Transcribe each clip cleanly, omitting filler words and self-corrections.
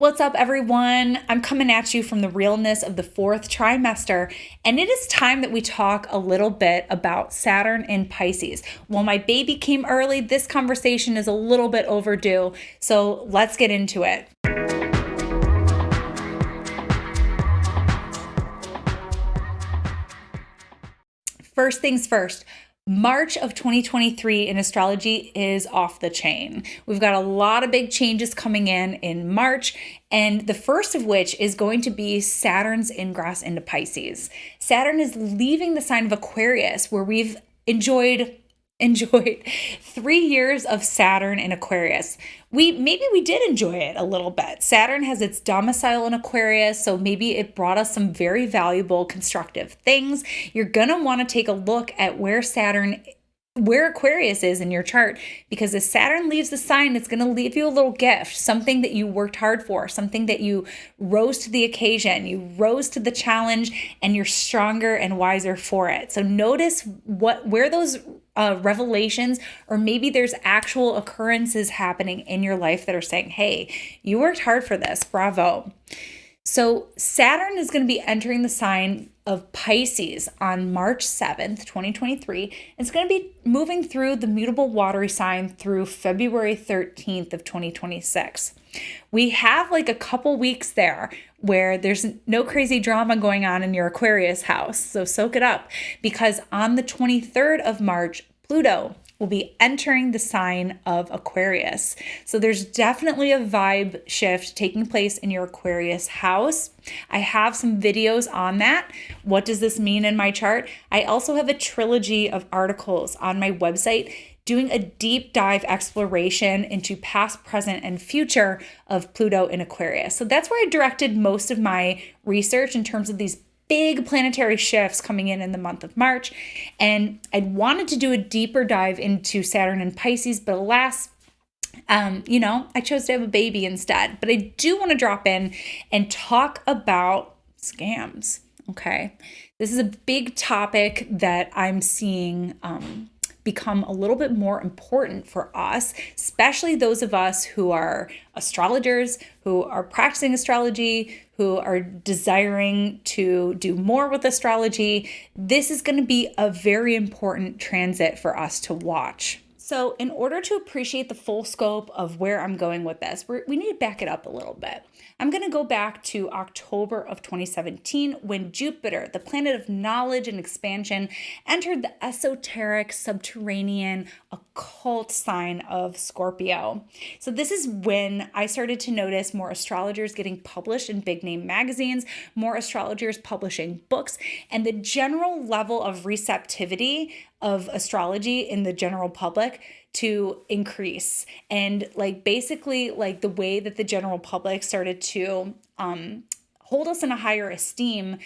What's up, everyone? I'm coming at you from the realness of the fourth trimester, and it is time that we talk a little bit about Saturn in Pisces. While my baby came early, this conversation is a little bit overdue, so let's get into it. First things first. March of 2023 in astrology is off the chain. We've got a lot of big changes coming in March, and the first of which is going to be Saturn's ingress into Pisces. Saturn is leaving the sign of Aquarius, where we've enjoyed 3 years of Saturn in Aquarius. Maybe we did enjoy it a little bit. Saturn has its domicile in Aquarius, so maybe it brought us some very valuable constructive things. You're gonna want to take a look at where Aquarius is in your chart, because as Saturn leaves the sign, it's going to leave you a little gift, something that you worked hard for, something that you rose to the occasion, you rose to the challenge, and you're stronger and wiser for it. So notice where those revelations, or maybe there's actual occurrences happening in your life that are saying, hey, you worked hard for this, bravo. So Saturn is going to be entering the sign of Pisces on March 7th, 2023. It's going to be moving through the mutable watery sign through February 13th of 2026. We have like a couple weeks there where there's no crazy drama going on in your Aquarius house. So soak it up, because on the 23rd of March, Pluto will be entering the sign of Aquarius. So there's definitely a vibe shift taking place in your Aquarius house. I have some videos on that. What does this mean in my chart? I also have a trilogy of articles on my website doing a deep dive exploration into past, present, and future of Pluto in Aquarius. So that's where I directed most of my research in terms of these big planetary shifts coming in the month of March. And I wanted to do a deeper dive into Saturn and Pisces, but alas, I chose to have a baby instead. But I do want to drop in and talk about scams. Okay. This is a big topic that I'm seeing become a little bit more important for us, especially those of us who are astrologers, who are practicing astrology, who are desiring to do more with astrology. This is going to be a very important transit for us to watch. So in order to appreciate the full scope of where I'm going with this, we need to back it up a little bit. I'm going to go back to October of 2017 when Jupiter, the planet of knowledge and expansion, entered the esoteric, subterranean, occult sign of Scorpio. So this is when I started to notice more astrologers getting published in big name magazines, more astrologers publishing books, and the general level of receptivity of astrology in the general public to increase. And basically the way that the general public started to hold us in a higher esteem.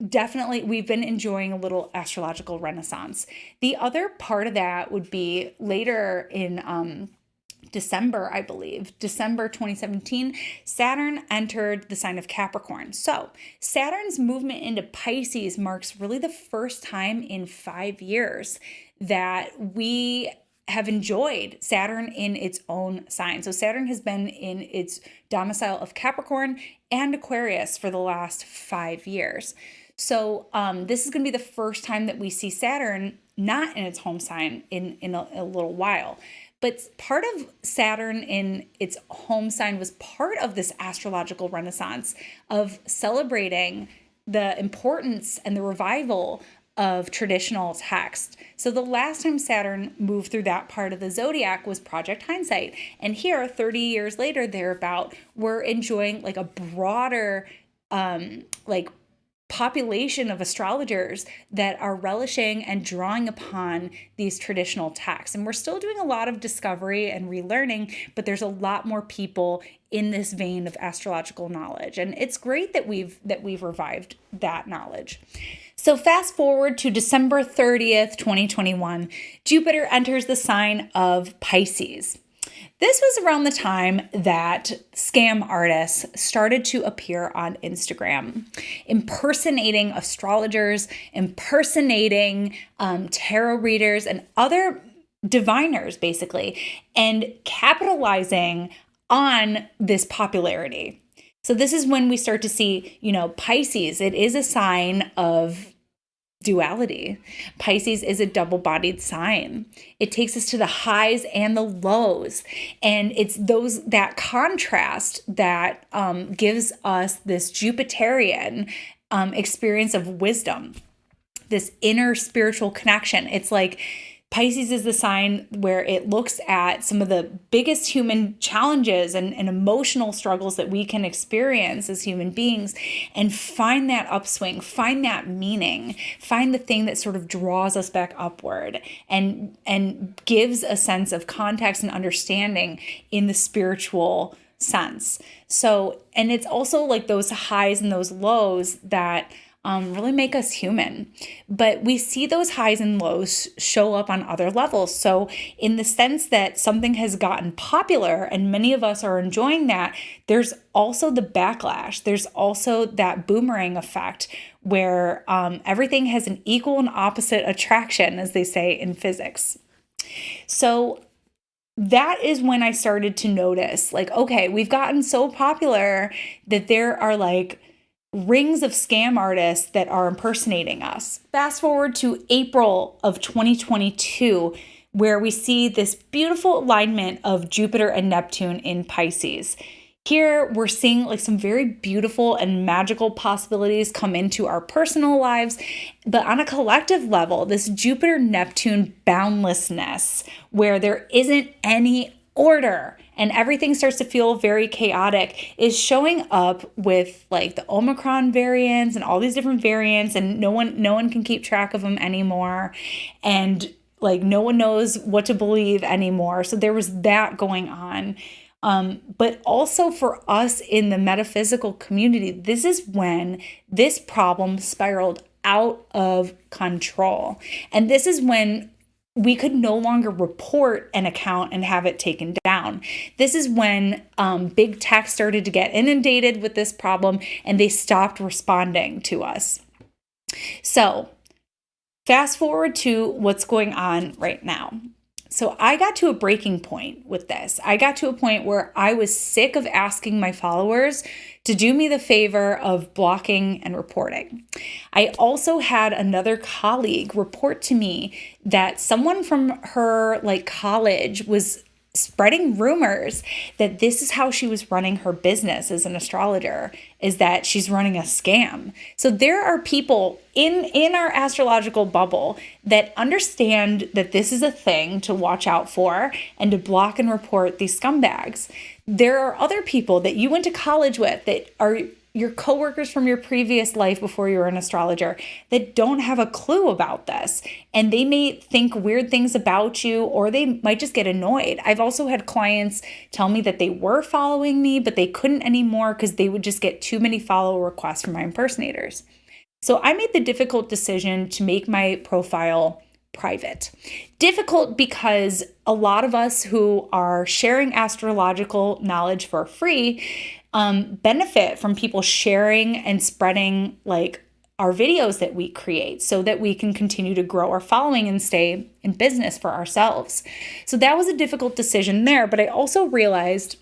Definitely, we've been enjoying a little astrological renaissance. The other part of that would be later in December, I believe, December 2017, Saturn entered the sign of Capricorn. So Saturn's movement into Pisces marks really the first time in 5 years that we have enjoyed Saturn in its own sign. So Saturn has been in its domicile of Capricorn and Aquarius for the last 5 years. So this is going to be the first time that we see Saturn not in its home sign in a little while. But part of Saturn in its home sign was part of this astrological renaissance of celebrating the importance and the revival of traditional text. So the last time Saturn moved through that part of the zodiac was Project Hindsight. And here, 30 years later, thereabout, we're enjoying a broader population of astrologers that are relishing and drawing upon these traditional texts. And we're still doing a lot of discovery and relearning, but there's a lot more people in this vein of astrological knowledge. And it's great that we've revived that knowledge. So fast forward to December 30th, 2021, Jupiter enters the sign of Pisces. This was around the time that scam artists started to appear on Instagram, impersonating astrologers, impersonating tarot readers, and other diviners, basically, and capitalizing on this popularity. So this is when we start to see, Pisces, it is a sign of duality. Pisces is a double-bodied sign. It takes us to the highs and the lows. And it's that contrast that gives us this Jupiterian experience of wisdom, this inner spiritual connection. It's like Pisces is the sign where it looks at some of the biggest human challenges and emotional struggles that we can experience as human beings and find that upswing, find that meaning, find the thing that sort of draws us back upward and gives a sense of context and understanding in the spiritual sense. So, and it's also like those highs and those lows that really make us human. But we see those highs and lows show up on other levels. So in the sense that something has gotten popular and many of us are enjoying that, there's also the backlash. There's also that boomerang effect where everything has an equal and opposite attraction, as they say in physics. So that is when I started to notice, like, okay, we've gotten so popular that there are like rings of scam artists that are impersonating us. Fast forward to April of 2022, where we see this beautiful alignment of Jupiter and Neptune in Pisces. Here, we're seeing like some very beautiful and magical possibilities come into our personal lives. But on a collective level, this Jupiter-Neptune boundlessness, where there isn't any order and everything starts to feel very chaotic, is showing up with like the Omicron variants and all these different variants, and no one can keep track of them anymore, and like no one knows what to believe anymore. So there was that going on. But also for us in the metaphysical community, this is when this problem spiraled out of control. And this is when we could no longer report an account and have it taken down. This is when big tech started to get inundated with this problem and they stopped responding to us. So fast forward to what's going on right now. So I got to a breaking point with this. I got to a point where I was sick of asking my followers to do me the favor of blocking and reporting. I also had another colleague report to me that someone from her college was spreading rumors that this is how she was running her business as an astrologer, is that she's running a scam. So there are people in our astrological bubble that understand that this is a thing to watch out for and to block and report these scumbags. There are other people that you went to college with that are your coworkers from your previous life before you were an astrologer that don't have a clue about this. And they may think weird things about you, or they might just get annoyed. I've also had clients tell me that they were following me, but they couldn't anymore because they would just get too many follow requests from my impersonators. So I made the difficult decision to make my profile private. Difficult because a lot of us who are sharing astrological knowledge for free benefit from people sharing and spreading our videos that we create so that we can continue to grow our following and stay in business for ourselves. So that was a difficult decision there, but I also realized,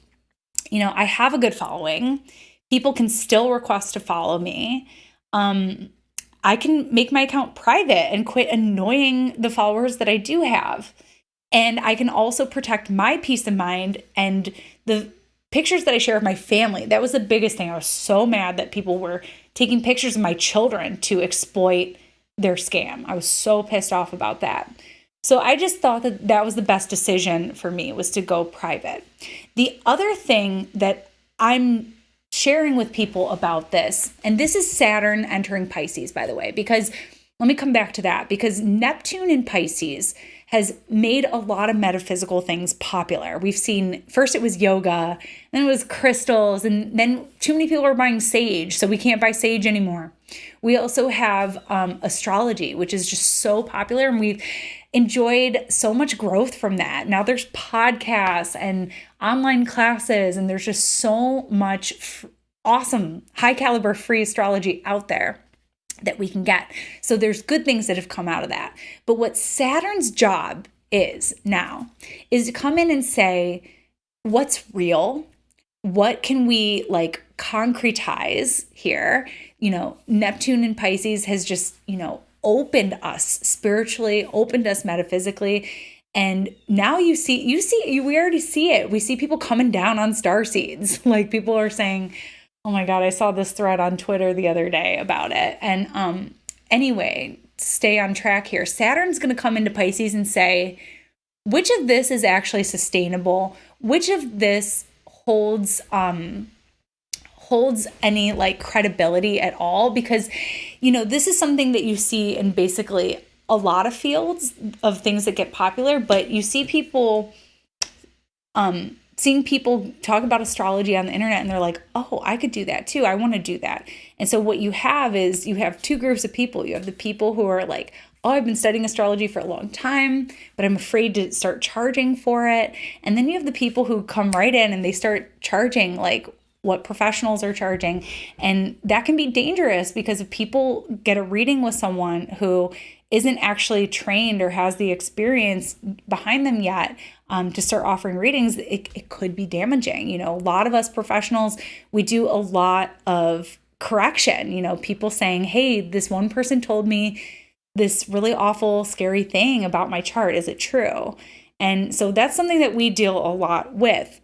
I have a good following. People can still request to follow me. I can make my account private and quit annoying the followers that I do have. And I can also protect my peace of mind and the pictures that I share of my family. That was the biggest thing. I was so mad that people were taking pictures of my children to exploit their scam. I was so pissed off about that. So I just thought that that was the best decision for me, was to go private. The other thing that I'm sharing with people about this, and this is Saturn entering Pisces, by the way, because let me come back to that, because Neptune in Pisces has made a lot of metaphysical things popular. We've seen, first it was yoga, then it was crystals, and then too many people are buying sage, so we can't buy sage anymore. We also have astrology, which is just so popular, and we've enjoyed so much growth from that. Now there's podcasts and online classes, and there's just so much awesome, high caliber free astrology out there that we can get. So there's good things that have come out of that. But what Saturn's job is now is to come in and say, what's real? What can we concretize here. Neptune in Pisces has just, opened us spiritually, opened us metaphysically. And now we already see it. We see people coming down on star seeds. Like, people are saying, oh my God, I saw this thread on Twitter the other day about it. And anyway, stay on track here. Saturn's going to come into Pisces and say, which of this is actually sustainable? Which of this holds any like credibility at all? Because, this is something that you see in basically a lot of fields of things that get popular, but you see people, seeing people talk about astrology on the internet, and they're like, oh, I could do that too. I want to do that. And so what you have is you have two groups of people. You have the people who are like, oh, I've been studying astrology for a long time, but I'm afraid to start charging for it. And then you have the people who come right in and they start charging like what professionals are charging. And that can be dangerous, because if people get a reading with someone who isn't actually trained or has the experience behind them yet to start offering readings, it could be damaging. A lot of us professionals, we do a lot of correction. People saying, hey, this one person told me this really awful, scary thing about my chart. Is it true? And so that's something that we deal a lot with.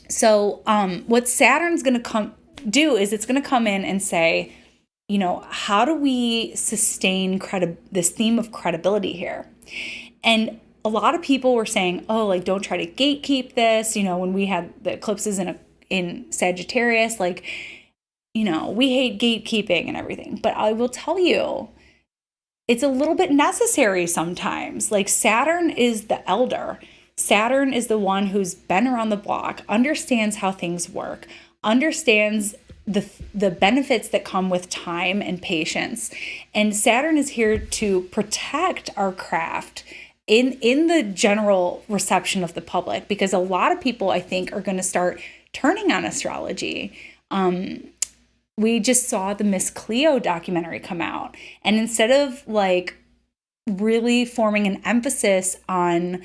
So what Saturn's going to do is it's going to come in and say, how do we sustain this theme of credibility here? And a lot of people were saying, oh, like, don't try to gatekeep this. When we had the eclipses in Sagittarius, like, we hate gatekeeping and everything. But I will tell you, it's a little bit necessary sometimes. Like, Saturn is the elder. Saturn is the one who's been around the block, understands how things work, understands the benefits that come with time and patience. And Saturn is here to protect our craft in the general reception of the public, because a lot of people, I think, are going to start turning on astrology. We just saw the Miss Cleo documentary come out, and instead of like really forming an emphasis on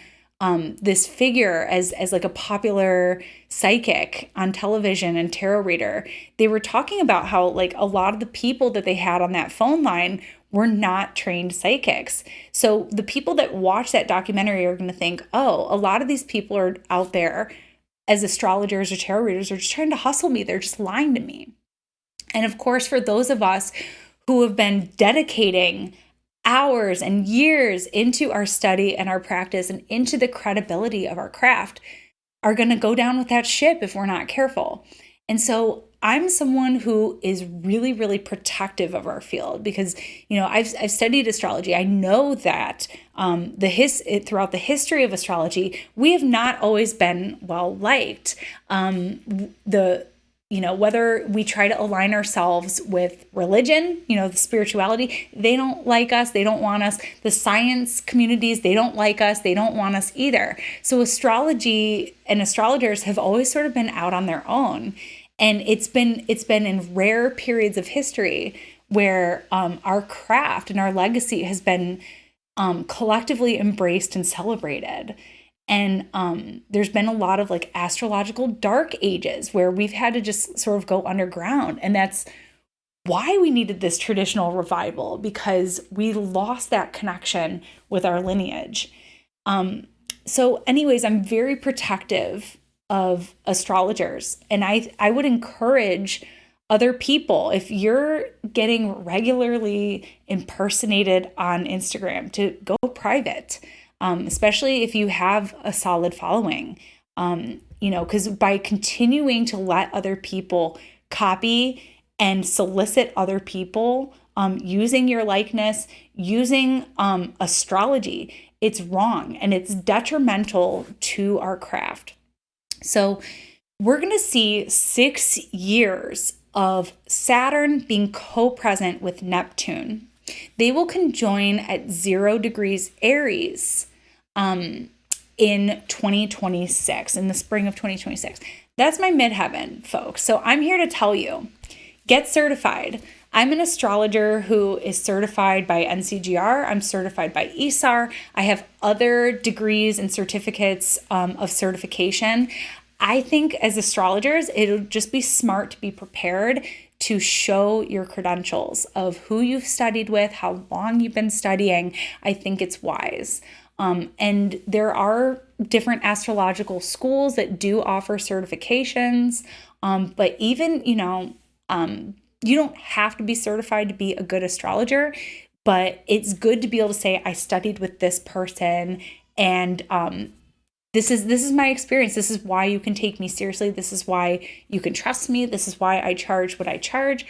this figure as like a popular psychic on television and tarot reader, they were talking about how like a lot of the people that they had on that phone line were not trained psychics. So the people that watch that documentary are going to think, oh, a lot of these people are out there as astrologers or tarot readers are just trying to hustle me. They're just lying to me. And of course, for those of us who have been dedicating hours and years into our study and our practice and into the credibility of our craft, are going to go down with that ship if we're not careful. And so I'm someone who is really, really protective of our field, because, I've studied astrology. I know that throughout the history of astrology, we have not always been well liked. Whether we try to align ourselves with religion, the spirituality, they don't like us. They don't want us. The science communities, they don't like us. They don't want us either. So astrology and astrologers have always sort of been out on their own. And it's been in rare periods of history where our craft and our legacy has been collectively embraced and celebrated. And there's been a lot of like astrological dark ages where we've had to just sort of go underground. And that's why we needed this traditional revival, because we lost that connection with our lineage. So anyways, I'm very protective of astrologers. And I would encourage other people, if you're getting regularly impersonated on Instagram, to go private. Especially if you have a solid following, because by continuing to let other people copy and solicit other people using your likeness, using astrology, it's wrong and it's detrimental to our craft. So we're going to see 6 years of Saturn being co-present with Neptune. They will conjoin at 0 degrees Aries in 2026, in the spring of 2026. That's my midheaven, folks. So I'm here to tell you, get certified. I'm an astrologer who is certified by NCGR. I'm certified by ESAR. I have other degrees and certificates of certification. I think as astrologers, it'll just be smart to be prepared to show your credentials of who you've studied with, how long you've been studying. I think it's wise. And there are different astrological schools that do offer certifications. But even, you don't have to be certified to be a good astrologer, but it's good to be able to say, I studied with this person, and this is my experience. This is why you can take me seriously. This is why you can trust me. This is why I charge what I charge.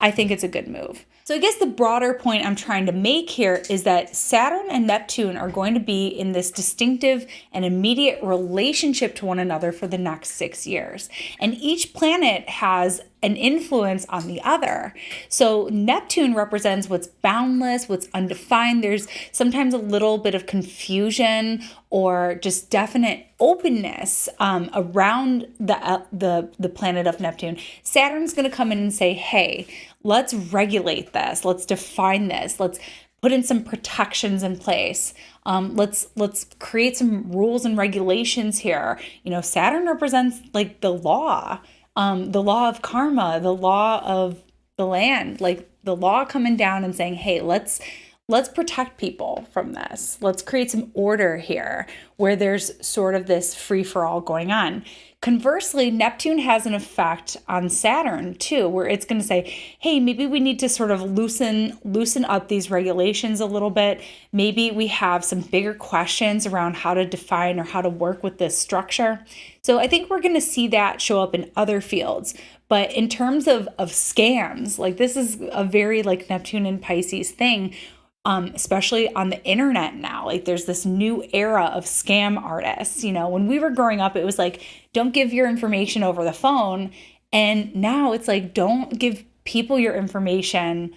I think it's a good move. So I guess the broader point I'm trying to make here is that Saturn and Neptune are going to be in this distinctive and immediate relationship to one another for the next 6 years. And each planet has an influence on the other. So Neptune represents what's boundless, what's undefined. There's sometimes a little bit of confusion or just definite openness around the planet of Neptune. Saturn's going to come in and say, hey, let's regulate this. Let's define this. Let's put in some protections in place. Let's create some rules and regulations here. Saturn represents like the law of karma, the law of the land, like the law coming down and saying, hey, let's protect people from this. Let's create some order here where there's sort of this free-for-all going on. Conversely, Neptune has an effect on Saturn too, where it's going to say, hey, maybe we need to sort of loosen up these regulations a little bit. Maybe we have some bigger questions around how to define or how to work with this structure. So I think we're going to see that show up in other fields. But in terms of scams, like this is a very like Neptune and Pisces thing, especially on the internet now. Like there's this new era of scam artists. When we were growing up, it was like, don't give your information over the phone. And now it's like, don't give people your information.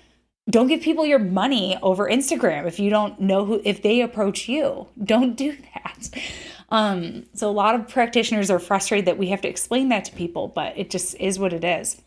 Don't give people your money over Instagram if you don't know if they approach you. Don't do that. So a lot of practitioners are frustrated that we have to explain that to people, but it just is what it is.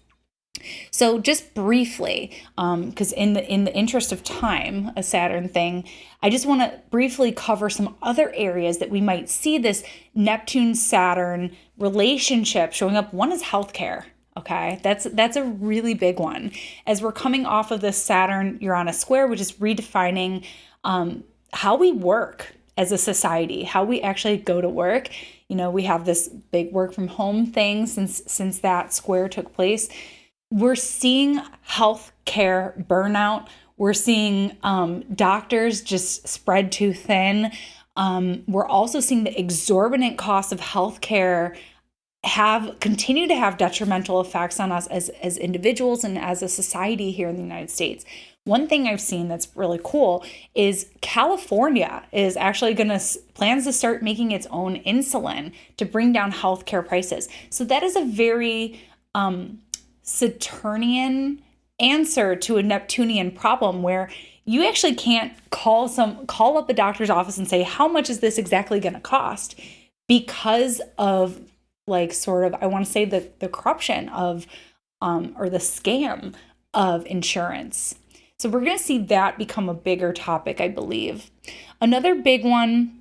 So just briefly, because in the interest of time, a Saturn thing, I just want to briefly cover some other areas that we might see this Neptune-Saturn relationship showing up. One is healthcare. Okay, that's a really big one. As we're coming off of this Saturn-Uranus square, which is redefining how we work as a society, how we actually go to work. We have this big work from home thing since that square took place. We're seeing healthcare burnout. We're seeing doctors just spread too thin. We're also seeing the exorbitant cost of healthcare continue to have detrimental effects on us as individuals and as a society here in the United States. One thing I've seen that's really cool is California is actually plans to start making its own insulin to bring down healthcare prices. So that is a very Saturnian answer to a Neptunian problem where you actually can't call up a doctor's office and say, how much is this exactly going to cost? Because of like sort of, I want to say the corruption of, or the scam of insurance. So we're going to see that become a bigger topic, I believe. Another big one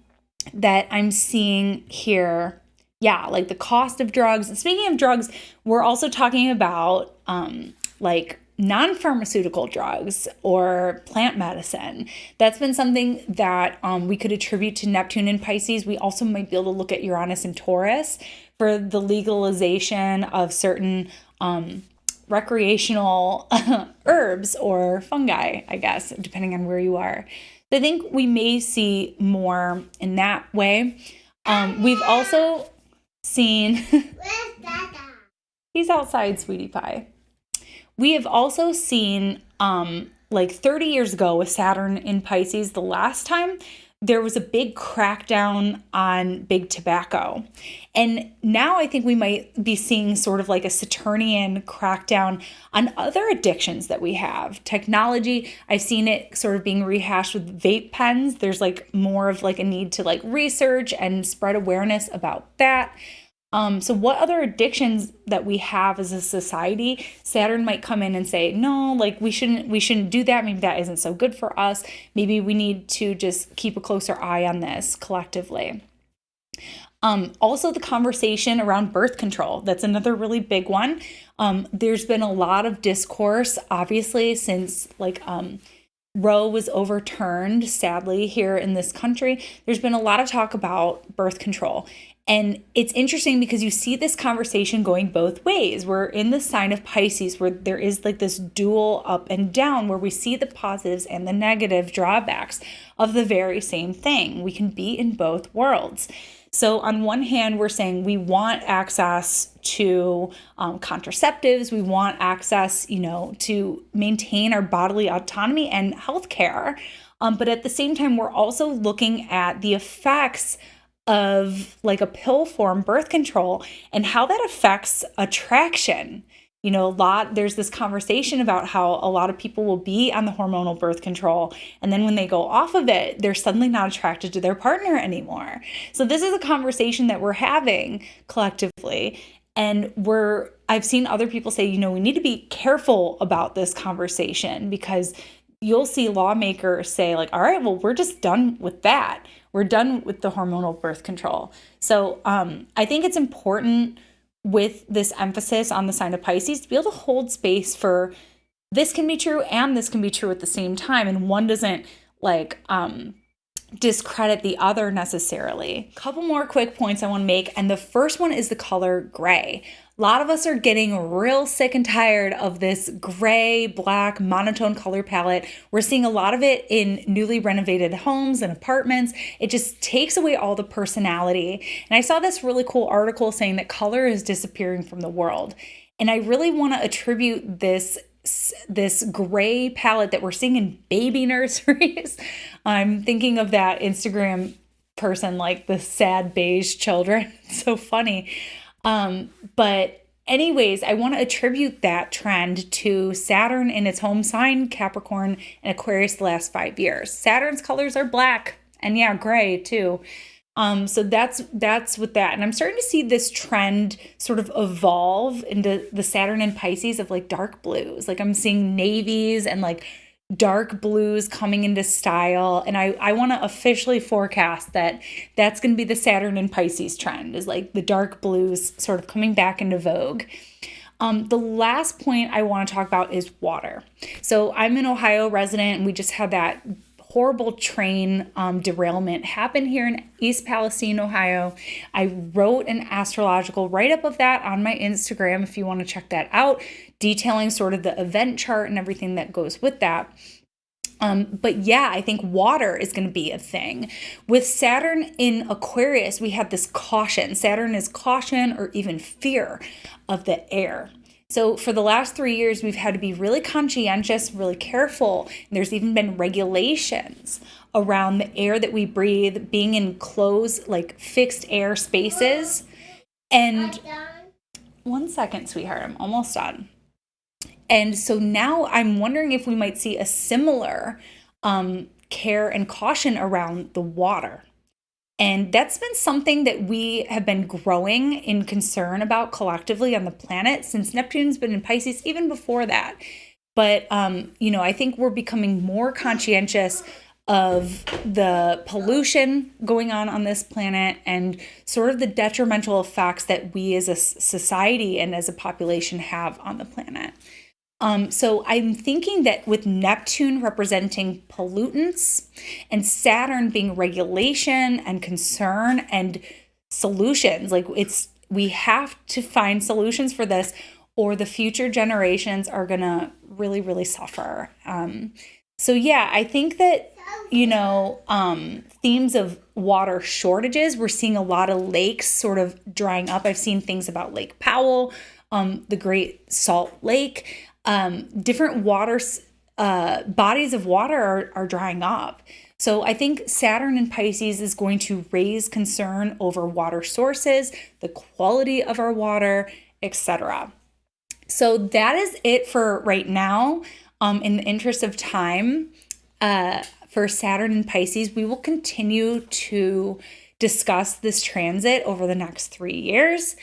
that I'm seeing here, like the cost of drugs. And speaking of drugs, we're also talking about like non-pharmaceutical drugs or plant medicine. That's been something that we could attribute to Neptune and Pisces. We also might be able to look at Uranus and Taurus for the legalization of certain recreational herbs or fungi, I guess, depending on where you are. So I think we may see more in that way. We've also seen... Where's Dada? He's outside, sweetie pie. We have also seen, like 30 years ago with Saturn in Pisces, the last time, there was a big crackdown on big tobacco. And now I think we might be seeing sort of like a Saturnian crackdown on other addictions that we have. Technology, I've seen it sort of being rehashed with vape pens. There's like more of like a need to like research and spread awareness about that. So what other addictions that we have as a society, Saturn might come in and say, no, like we shouldn't do that. Maybe that isn't so good for us. Maybe we need to just keep a closer eye on this collectively. Also, the conversation around birth control. That's another really big one. There's been a lot of discourse, obviously, since Roe was overturned, sadly, here in this country. There's been a lot of talk about birth control. And it's interesting because you see this conversation going both ways. We're in the sign of Pisces where there is like this dual up and down where we see the positives and the negative drawbacks of the very same thing. We can be in both worlds. So on one hand, we're saying we want access to contraceptives. We want access, to maintain our bodily autonomy and healthcare. But at the same time, we're also looking at the effects of like a pill form birth control and how that affects attraction. There's this conversation about how a lot of people will be on the hormonal birth control. And then when they go off of it, they're suddenly not attracted to their partner anymore. So this is a conversation that we're having collectively. And I've seen other people say, we need to be careful about this conversation because you'll see lawmakers say like, all right, well, we're just done with that. We're done with the hormonal birth control. So I think it's important with this emphasis on the sign of Pisces to be able to hold space for this can be true and this can be true at the same time. And one doesn't discredit the other necessarily. A couple more quick points I want to make. And the first one is the color gray. A lot of us are getting real sick and tired of this gray, black, monotone color palette. We're seeing a lot of it in newly renovated homes and apartments. It just takes away all the personality. And I saw this really cool article saying that color is disappearing from the world. And I really want to attribute this gray palette that we're seeing in baby nurseries. I'm thinking of that Instagram person, like the sad beige children. It's so funny. But anyways, I want to attribute that trend to Saturn in its home sign, Capricorn and Aquarius the last 5 years. Saturn's colors are black and gray too. So that's with that. And I'm starting to see this trend sort of evolve into the Saturn and Pisces of like dark blues. Like I'm seeing navies and like dark blues coming into style. And I want to officially forecast that that's going to be the Saturn and Pisces trend is like the dark blues sort of coming back into vogue. The last point I want to talk about is water. So I'm an Ohio resident and we just had that horrible train derailment happened here in East Palestine, Ohio. I wrote an astrological write-up of that on my Instagram if you want to check that out, detailing sort of the event chart and everything that goes with that. But I think water is going to be a thing. With Saturn in Aquarius, we have this caution. Saturn is caution or even fear of the air. So for the last 3 years, we've had to be really conscientious, really careful. And there's even been regulations around the air that we breathe, being in closed, like fixed air spaces. And 1 second, sweetheart, I'm almost done. And so now I'm wondering if we might see a similar care and caution around the water. And that's been something that we have been growing in concern about collectively on the planet since Neptune's been in Pisces, even before that. But, I think we're becoming more conscientious of the pollution going on this planet and sort of the detrimental effects that we as a society and as a population have on the planet. So I'm thinking that with Neptune representing pollutants and Saturn being regulation and concern and solutions, we have to find solutions for this or the future generations are going to really, really suffer. I think that, themes of water shortages, we're seeing a lot of lakes sort of drying up. I've seen things about Lake Powell, the Great Salt Lake. Different bodies of water are drying up. So I think Saturn in Pisces is going to raise concern over water sources, the quality of our water, etc. So that is it for right now. In the interest of time, for Saturn in Pisces, we will continue to discuss this transit over the next 3 years.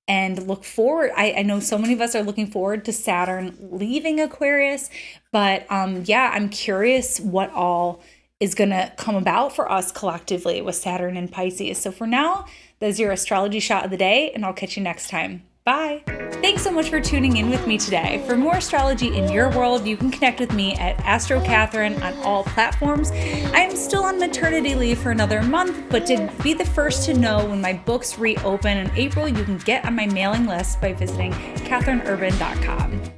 And look forward. I know so many of us are looking forward to Saturn leaving Aquarius, but I'm curious what all is going to come about for us collectively with Saturn and Pisces. So for now, that's your astrology shot of the day, and I'll catch you next time. Bye. Thanks so much for tuning in with me today. For more astrology in your world, you can connect with me at Astro Catherine on all platforms. I am still on maternity leave for another month, but to be the first to know when my books reopen in April, you can get on my mailing list by visiting catherineurban.com.